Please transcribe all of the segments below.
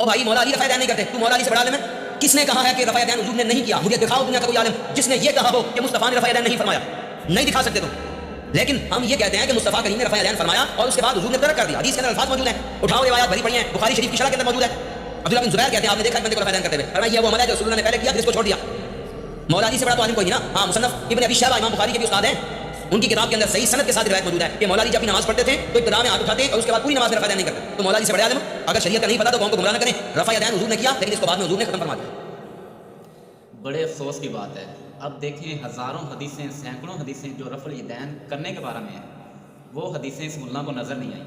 او بھائی مولا علی رفع دین نہیں کرتے، تو مولا علی سے بڑا عالم ہے؟ کس نے کہا ہے کہ رفع دین حضور نے نہیں کیا؟ مجھے دکھاؤ دنیا کا کوئی عالم جس نے یہ کہا ہو کہ مصطفیٰ نے رفع دین نہیں فرمایا. نہیں دکھا سکتے تم. لیکن ہم یہ کہتے ہیں کہ مصطفیٰ کریم نے رفع دین فرمایا اور اس کے بعد حضور نے ترک کر دیا. حدیث کے اندر الفاظ موجود ہیں، اٹھاؤ روایات بھری پڑی ہیں، بخاری شریف کی شرح کے اندر موجود ہے. عبداللہ بن زبیر کہتے ہیں آپ نے دیکھا ایک بندے کو رفع دین کرتے ہوئے، فرمایا یہ وہ عمل ہے جو رسول اللہ نے پہلے کیا پھر اس کو چھوڑ دیا. مولا علی سے بڑا تو عالم کوئی نہیں نا. ہاں مصنف ابن ابی شیبہ امام بخاری کے بھی استاد ہیں، ان کی کتاب کے اندر صحیح سند کے ساتھ روایت موجود ہے کہ مولا علی جب بھی نماز پڑھتے تھے تو ابتدا میں ہاتھ اٹھاتے اور اس کے بعد پوری نماز میں رفع دین نہیں کرتے. تو مولا علی سے بڑے عالم اگر شریعت کا نہیں پتا تو قوم کو گمراہ نہ کریں. رفع دین حضور نے کیا لیکن اس کو بعد میں حضور نے ختم فرما دیا. بڑے افسوس کی بات ہے. اب دیکھیں ہزاروں حدیثیں، سینکڑوں حدیثیں جو رفع الیدین کرنے کے بارے میں ہیں، وہ حدیثیں اس ملا کو نظر نہیں آئیں.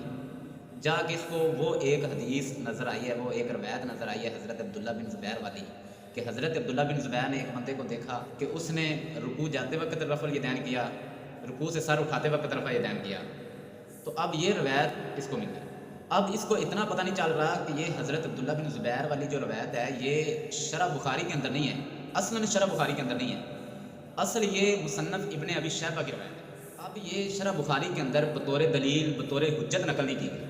جا کے اس کو وہ ایک حدیث نظر آئی ہے، وہ ایک روایت نظر آئی ہے حضرت عبداللہ بن زبیر والی، کہ حضرت عبداللہ بن زبیر نے ایک بندے کو دیکھا کہ اس نے رکوع جاتے وقت رفع الیدین کیا، رکوع سے سر اٹھاتے وقت رفع الیدین کیا. تو اب یہ روایت اس کو ملی. اب اس کو اتنا پتہ نہیں چل رہا کہ یہ حضرت عبداللہ بن زبیر والی جو روایت ہے یہ شرح بخاری کے اندر نہیں ہے، اصلاً شرح بخاری کے اندر نہیں ہے، اصل یہ مصنف ابن ابی شیبہ کی روایت ہے. اب یہ شرح بخاری کے اندر بطور دلیل بطور حجت نقل نہیں کی گئی،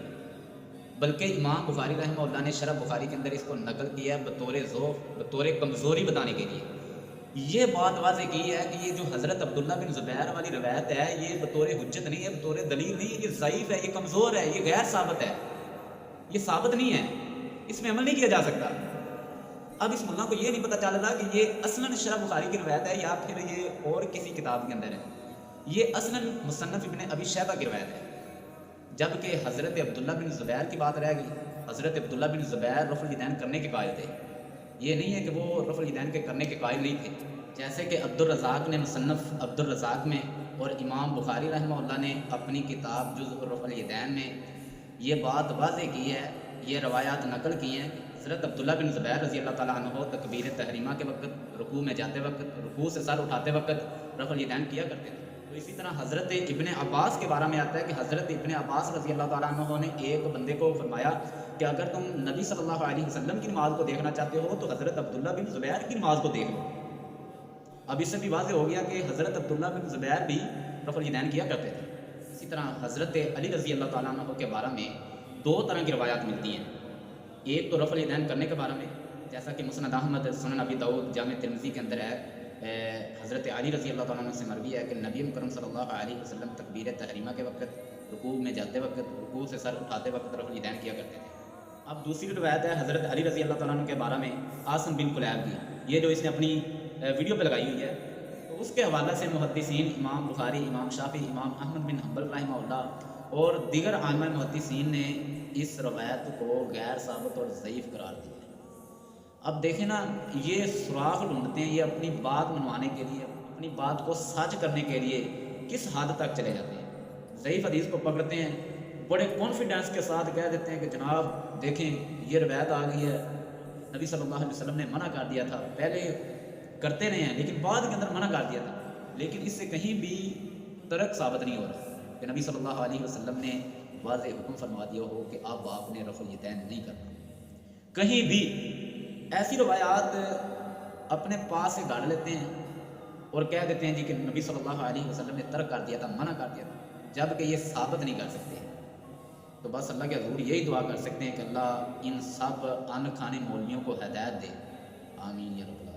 بلکہ امام بخاری رحمہ اللہ نے شرح بخاری کے اندر اس کو نقل کیا ہے بطور ضعف، بطور کمزوری بتانے کے لیے. یہ بات واضح کی ہے کہ یہ جو حضرت عبداللہ بن زبیر والی روایت ہے یہ بطور حجت نہیں ہے، بطور دلیل نہیں ہے، یہ ضعیف ہے، یہ کمزور ہے، یہ غیر ثابت ہے، یہ ثابت نہیں ہے، اس میں عمل نہیں کیا جا سکتا. اب اس ملا کو یہ نہیں پتہ چل رہا کہ یہ اصلاً شرح بخاری کی روایت ہے یا پھر یہ اور کسی کتاب کے اندر ہے. یہ اصلاً مصنف ابن ابی شیبہ کی روایت ہے، جبکہ حضرت عبداللہ بن زبیر کی بات رہ گئی. حضرت عبداللہ بن زبیر رفع الیدین کرنے کے قائل تھے. یہ نہیں ہے کہ وہ رفع الیدین کے کرنے کے قائل نہیں تھے. جیسے کہ عبدالرزاق نے مصنف عبدالرزاق میں اور امام بخاری رحمہ اللہ نے اپنی کتاب جزء رفع الیدین میں یہ بات واضح کی ہے، یہ روایات نقل کی ہیں. حضرت عبداللہ بن زبیر رضی اللہ تعالیٰ عنہ تکبیر تحریمہ کے وقت، رکوع میں جاتے وقت، رکوع سے سر اٹھاتے وقت رفع الیدین کیا کرتے تھے. تو اسی طرح حضرت ابن عباس کے بارے میں آتا ہے کہ حضرت ابن عباس رضی اللہ تعالیٰ عنہ نے ایک بندے کو فرمایا کہ اگر تم نبی صلی اللہ علیہ وسلم کی نماز کو دیکھنا چاہتے ہو تو حضرت عبداللہ بن زبیر کی نماز کو دیکھ لو. اب اس سے بھی واضح ہو گیا کہ حضرت عبداللہ بن زبیر بھی رفع الیدین کیا کرتے تھے. اسی طرح حضرت علی رضی اللہ تعالیٰ عنہ کے بارے میں دو طرح کی روایات ملتی ہیں. ایک تو رفع الیدین کرنے کے بارے میں، جیسا کہ مسند احمد، سنن ابی داؤد، جامع ترمذی کے اندر ہے، حضرت علی رضی اللہ تعالیٰ عنہ سے مروی ہے کہ نبی مکرم صلی اللہ علیہ وسلم تکبیر تحریمہ کے وقت، رکوع میں جاتے وقت، رکوع سے سر اٹھاتے وقت رفع الیدین کیا کرتے تھے. اب دوسری روایت ہے حضرت علی رضی اللہ تعالیٰ عنہ کے بارے میں عاصم بن کلیب کی، یہ جو اس نے اپنی ویڈیو پہ لگائی ہوئی ہے. تو اس کے حوالے سے محدثین امام بخاری، امام شافعی، امام احمد بن حنبل رحمہ اللہ اور دیگر عامہ محدثین نے اس روایت کو غیر ثابت اور ضعیف قرار دیا. اب دیکھیں نا، یہ سراغ ڈھونڈتے ہیں، یہ اپنی بات منوانے کے لیے، اپنی بات کو سچ کرنے کے لیے کس حد تک چلے جاتے ہیں. ضعیف حدیث کو پکڑتے ہیں، بڑے کانفیڈنس کے ساتھ کہہ دیتے ہیں کہ جناب دیکھیں یہ روایت آ گئی ہے، نبی صلی اللہ علیہ وسلم نے منع کر دیا تھا، پہلے کرتے رہے ہیں لیکن بعد کے اندر منع کر دیا تھا. لیکن اس سے کہیں بھی ترک ثابت نہیں ہو رہا کہ نبی صلی اللہ علیہ وسلم نے واضح حکم فرما دیا ہو کہ اب آپ نے رفع الیدین نہیں کرنا. کہیں بھی ایسی روایات اپنے پاس سے گاڑ لیتے ہیں اور کہہ دیتے ہیں جی کہ نبی صلی اللہ علیہ وسلم نے ترک کر دیا تھا، منع کر دیا تھا، جبکہ یہ ثابت نہیں کر سکتے. تو بس اللہ کے حضور یہی دعا کر سکتے ہیں کہ اللہ ان سب ان کھانے مولویوں کو ہدایت دے. آمین یا رب.